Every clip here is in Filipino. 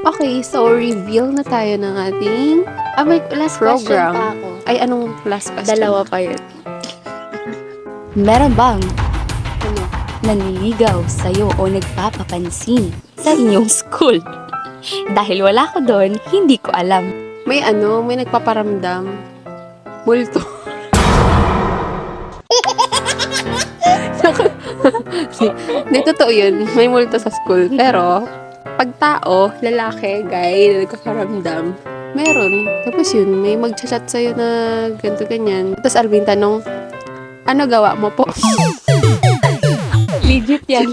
Okay, so reveal na tayo ng ating May last question program. pa ako. Ay, anong last question? Dalawa pa yun. Meron bang Ano? nanliligaw sa'yo o nagpapapansin sa inyong school? Dahil wala ko doon, hindi ko alam. May nagpaparamdam. Multo. Hindi, totoo yun. May multo sa school. Pero, pag tao, lalaki, guy, na nagpaparamdam, meron. Tapos yun, may mag-chat sa'yo na ganito, ganyan. Tapos Alvin tanong, ano gawa mo po? Legit yan.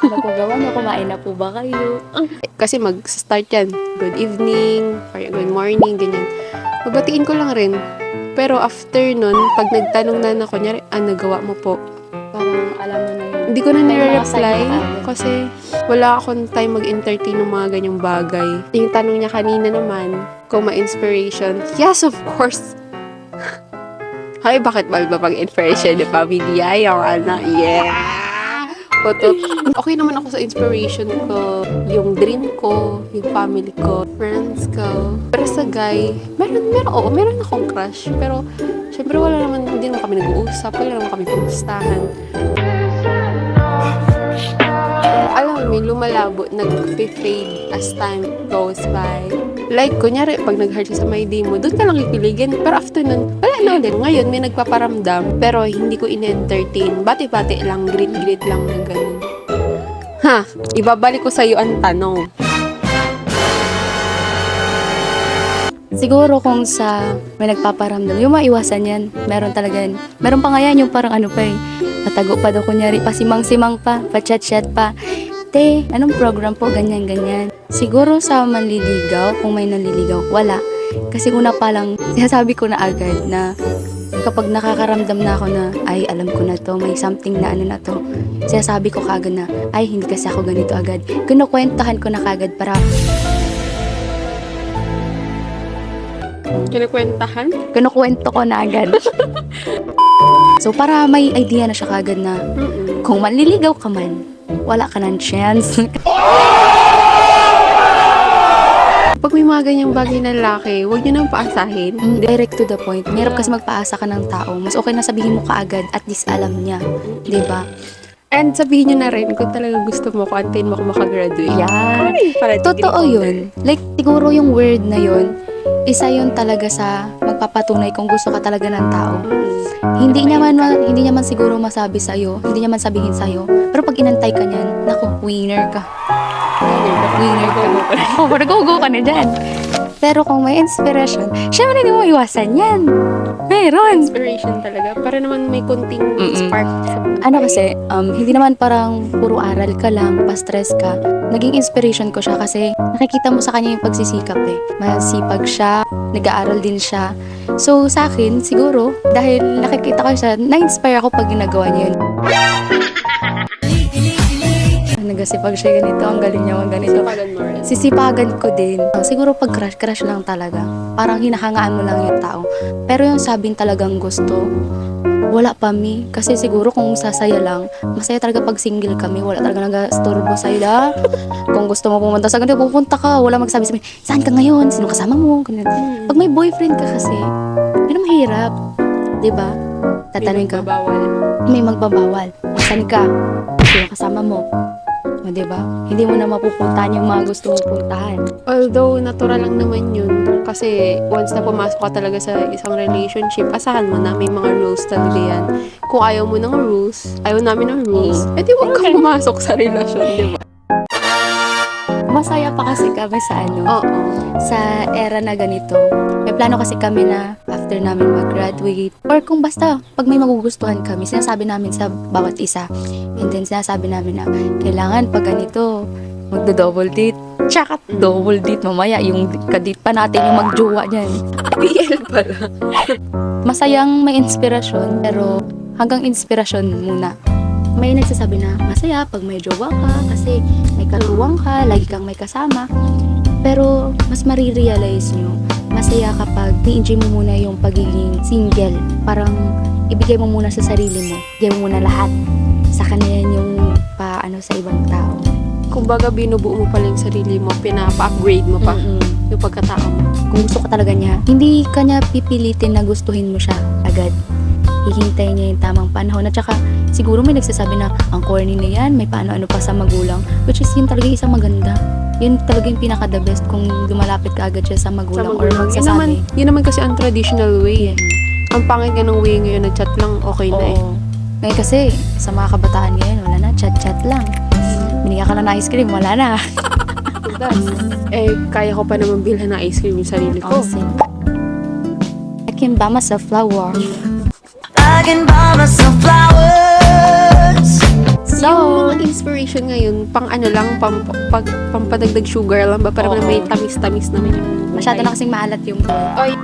Ano po gawa niyo? Kumain na po ba kayo? Kasi mag-start yan. Good evening, or good morning, ganyan. Babatiin ko lang rin. Pero after nun, pag nagtanong na kunyari, ano gawa mo po? Parang alam mo na yun. Hindi ko na May mga nire-reply sign na agad. kasi wala akong time mag-entertain ng mga ganyang bagay. Yung tanong niya kanina naman, kung ma-inspiration, yes, of course. Hay, bakit ba pag-inspiration ni pamilya? Yung ano, yeah! Putot. Okay naman ako sa inspiration ko, yung dream ko, yung family ko, friends ko. Pero sa guy, meron akong crush. Pero, syempre hindi naman kami nag-uusap, wala naman kami pumustahan. Alam mo, lumalabo, nag-fade as time goes by. Like, kunyari, pag nag-heart siya sa may demo, doon ka lang ikiligin. Pero after nun, wala na ulit. Ngayon, may nagpaparamdam, pero hindi ko in-entertain. Bati-bati lang, greet-greet lang na ganun. Ha, ibabalik ko sa'yo ang tanong. Siguro kung sa may nagpaparamdam, yung maiwasan yan. Meron talaga yan. Meron pa nga yan, yung parang ano pa eh. Patago pa daw kunyari, pasimang-simang pa, pa-chat-chat pa. Te, anong program po? Ganyan-ganyan. Siguro sa manliligaw, kung may nanliligaw, wala. Kasi una pa lang, sinasabi ko na agad na kapag nakakaramdam na ako na, ay, alam ko na to, may something na ano na to. Sinasabi ko kagad na, ay, hindi kasi ako ganito agad. Kinukwentahan ko na kagad para Kinakwentahan? kinukwento ko na agad. So, para may idea na siya kagad na kung manliligaw ka man, wala ka ng chance. Pag may mga ganyang bagay na lalaki, huwag niyo nang paasahin. Direct to the point. Mahirap kasi magpaasa ka ng tao. Mas okay na sabihin mo kaagad at least alam niya. 'Di ba? And sabihin niyo na rin kung talaga gusto mo, kung antayin mo kung makagraduate. Yan. Para Totoo yun. Like, siguro yung word na yun, isa yun talaga sa magpapatunay kung gusto ka talaga ng tao. Hindi niya man siguro masabi sa'yo, hindi niya man sabihin sa'yo, pero pag inantay ka niyan, naku, winner ka. Winner ka. Oh, go ka na dyan. Pero kung may inspiration, syempre hindi mo iwasan yan. Meron. Inspiration talaga. Para naman may kunting spark sa buhay. Ano kasi, hindi naman parang puro aral ka lang, pa-stress ka. Naging inspiration ko siya kasi nakikita mo sa kanya yung pagsisikap eh. Masipag siya, nag-aaral din siya. So sa akin, siguro, dahil nakikita ko siya, na-inspire ako pag ginagawa niya yun. Nagasipag siya ganito, ang galing niya ganito. Sipagan mo rin. Sisipagan ko din. Siguro pag crush lang talaga. Parang hinahangaan mo lang yung tao. Pero yung sabing talagang gusto, wala pa mi. Kasi siguro kung sasaya lang, masaya talaga pag single kami. Wala talaga nag-astorbo sa'yo. Kung gusto mo pumunta sa ganito, pupunta ka. Wala magsabi-sabi, saan ka ngayon? Sino kasama mo? Ganun. Pag may boyfriend ka kasi, yun ang mahirap. Diba? Tatanungin ka, may magbabawal. Saan ka? Sino kasama mo? O, diba? Hindi mo na mapupuntahan yung mga gusto mong puntahan. Although, natural lang naman yun. Kasi, once na pumasok ka talaga sa isang relationship, asahan mo na may mga rules talaga yan. Kung ayaw mo ng rules, ayaw namin ng rules, edi huwag kang pumasok sa relasyon, di ba? Masaya pa kasi kami sa Oo. sa era na ganito. May plano kasi kami na after namin mag-graduate or kung basta pag may magugustuhan kami, sinasabi namin sa bawat isa. And then sinasabi namin na kailangan pag ganito, magdo-double date. Tsaka double date mamaya, yung kadate pa natin yung magjowa niyan. BL pala. Masayang may inspirasyon, pero hanggang inspirasyon muna. May nagsasabi na masaya pag may jowa ka kasi may katuwang ka, lagi kang may kasama. Pero mas marirealize nyo, masaya kapag i-enjoy mo muna yung pagiging single. Parang ibigay mo muna sa sarili mo. Ibigay mo muna lahat. Saka na yan yung paano sa ibang tao. Kumbaga, binubuo mo pa lang yung sarili mo, pinapa-upgrade mo pa yung pagkatao mo. Kung gusto ka talaga niya, hindi ka niya pipilitin na gustuhin mo siya agad. Hihintay niya yung tamang panahon. At saka, siguro may nagsasabi na, ang corny na yan, may paano-ano pa sa magulang. Which is, yun talaga yung isang maganda. Yun talaga yung pinaka-the best kung lumalapit ka agad siya sa magulang, or magsasabi. Yun naman kasi ang traditional way eh. Ang pangit nga ng way ngayon, nag-chat lang, okay na eh. Oo. Ngayon kasi, sa mga kabataan ngayon, wala na, chat-chat lang. Binigyan ka na ng ice cream, wala na. Kaya ko pa naman bilhan ng ice cream yung sarili ko. I can buy myself flower. I can buy myself flowers. So, yung mga inspiration ngayon, pang ano lang, pampadagdag sugar lang ba? Parang Oo. may tamis-tamis naman yung Masyado na kasing maalat yung buhay.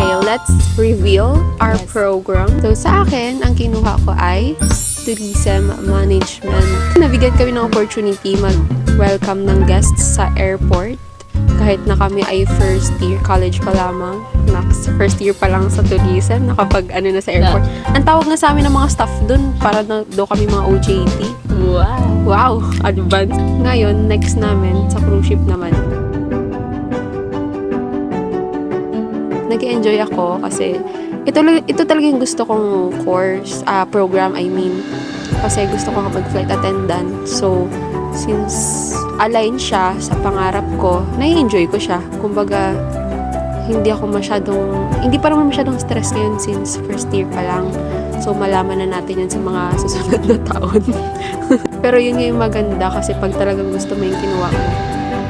Okay, let's reveal our Yes. program. So, sa akin, ang kinuha ko ay Tourism Management. Nabigyan kami ng opportunity mag-welcome ng guests sa airport. Kahit na kami ay first year, college pa lamang, first year pa lang sa tourism, nakapag ano na sa airport. Ang tawag nga sa amin ng mga staff dun, para na daw kami mga OJT. Wow. Wow, advance. Ngayon, next namin, sa cruise ship naman. Nag-enjoy ako kasi ito talaga yung gusto kong course, program I mean. Kasi gusto ko mag-flight attendant. So, since align siya sa pangarap ko, nai-enjoy ko siya. Kumbaga, hindi pa naman masyadong stress ngayon since first year pa lang. So, malaman na natin yun sa mga susunod na taon. Pero yun yung maganda kasi pag talagang gusto mo yung kinuha mo,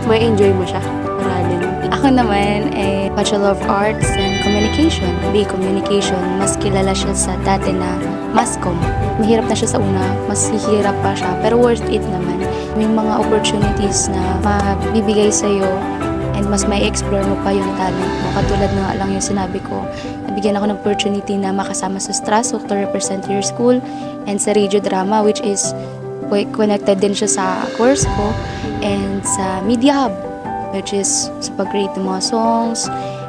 may enjoy mo siya. Aralin. Ako naman ay Bachelor of Arts and Communication. Communication. Mas kilala siya sa dati na Mascom. Mahirap na siya sa una, mas hihirap pa siya, pero worth it naman. May mga opportunities na mabibigay sa'yo and mas may explore mo pa yung talent mo. Katulad na lang yung sinabi ko, nabigyan ako ng opportunity na makasama sa Strasbourg to represent your school and sa Radio Drama, which is connected din siya sa course ko, and sa Media Hub, which is sa pag-create ng mga songs,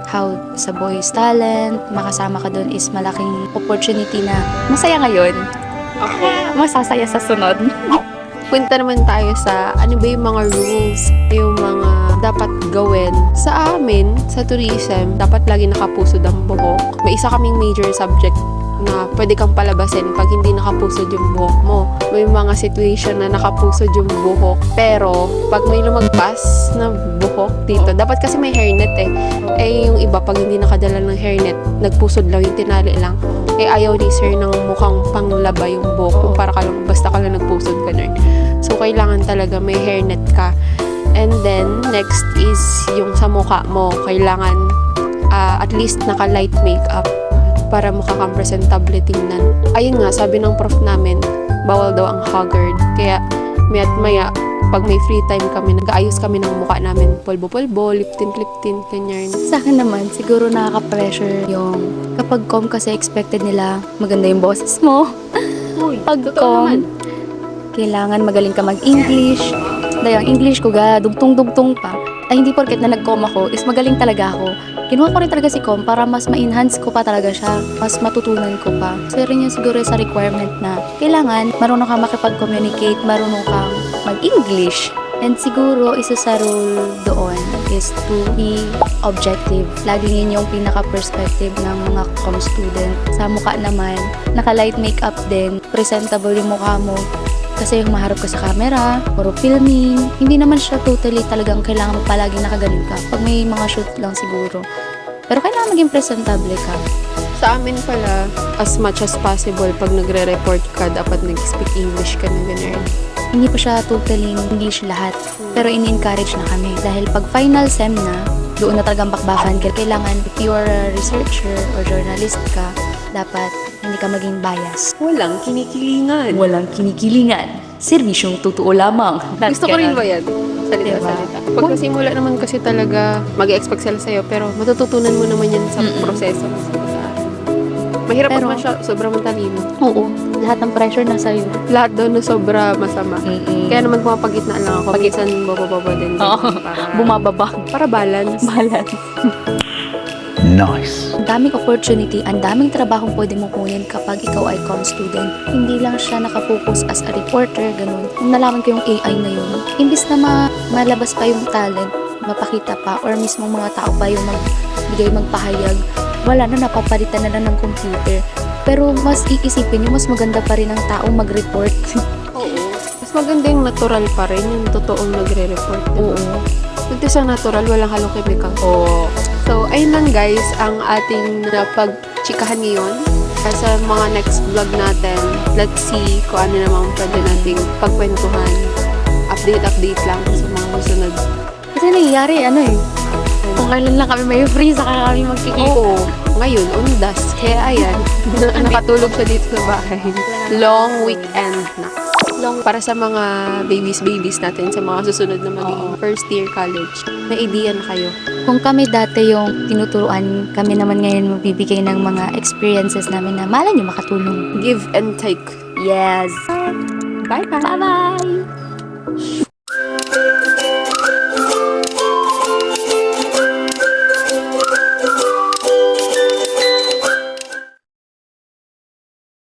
how sa Boys Talent, makasama ka doon is malaking opportunity na masaya ngayon. Okay. Masasaya sa sunod. Punta naman tayo sa ano ba yung mga rules, yung mga dapat gawin. Sa amin, sa tourism, dapat lagi nakapusod ang buhok. May isa kaming major subject na pwede kang palabasin pag hindi nakapusod yung buhok mo. May mga situation na nakapusod yung buhok, pero pag may lumagpas na buhok dito, dapat kasi may hairnet yung iba pag hindi nakadala ng hairnet, nagpusod lang yung tinali lang. Ayaw ni sir ng mukhang panglaba yung buhok kung para ka lang, basta ka lang nagpusod ka nun. So, kailangan talaga may hairnet ka. And then, next is yung sa mukha mo. Kailangan at least naka-light makeup para mukha kang presentable tingnan. Ayun nga, sabi ng prof namin, bawal daw ang haggard. Kaya, maya't maya, pag may free time kami, nag-aayos kami ng mukha namin. Polvo-polvo, lip-tint, ganyan. Sa akin naman, siguro nakaka-pressure yung kapag com kasi expected nila maganda yung boses mo. Pag com, kailangan magaling ka mag-English. Dahil ang English ko dugtong-dugtong pa. Ay hindi porket na nag-com ako is magaling talaga ako. Kinuha ko rin talaga si com para mas ma-enhance ko pa talaga siya. Mas matutunan ko pa. So rin yun siguro sa requirement na kailangan marunong kang makipag-communicate, marunong kang mag-English. And siguro, isa sa rule doon is to be objective. Laging yun yung pinaka-perspective ng mga com student. Sa mukha naman, naka-light makeup din, presentable yung mukha mo. Kasi humaharap ka sa camera, puro filming. Hindi naman siya totally talagang kailangan mo palagi nakaganon ka. Pag may mga shoot lang siguro. Pero kailangan maging presentable ka. Sa amin pala, as much as possible, pag nagre-report ka, dapat nag-speak English ka na ganyan. Hindi pa siya totally English lahat. Pero ini-encourage na kami. Dahil pag final sem na, doon na talagang bakbakan. Kailangan, if you are a researcher or journalist ka, dapat hindi ka maging bias. Walang kinikilingan. Walang kinikilingan. Serbisyong totoo lamang. Gusto ko rin ba yan? Salita-salita. Pag kasimula naman kasi talaga, mag-expect sila sa'yo, pero matututunan mo naman yan sa proseso. Mahirap Pero- naman siya, sobrang matalino. Oo. Lahat ng pressure na sa'yo. Lahat daw na sobra masama. Kaya naman pumapagitna lang ako. Minsan bababa din. Oo. Para, Bumababa. para balance. Balance. Nice. Ang daming opportunity, ang daming trabahong pwede mong kunin kapag ikaw ay com student. Hindi lang siya nakafocus as a reporter, ganun. Kung nalaman ko yung AI na yun, imbis na malabas pa yung talent, mapakita pa, or mismo mga tao pa yung magpahayag, wala na, napapalitan na lang ng computer. Pero mas iisipin nyo, mas maganda pa rin ang tao mag-report. Oo. Mas maganda yung natural pa rin, yung totoong nagre-report. Diba? Oo. Pagka sa natural, walang halong chemical. Oo. So, ayun lang guys, ang ating napagchikahan ngayon. Sa mga next vlog natin, let's see kung ano naman pwede nating pagkwentuhan. Update lang sa mga susunod. Kasi nangyayari, kung kailan lang kami may free, saka kami magkikita. Oo. Ngayon, undas. Kaya ayan, nakatulog siya dito sa bahay. Long weekend na. Long para sa mga babies natin, sa mga susunod na magiging first year college. May idea na kayo. Kung kami dati yung tinuturuan, kami naman ngayon magbibigay ng mga experiences namin na malay nyo makatulong. Give and take. Yes! Bye-bye! Bye-bye!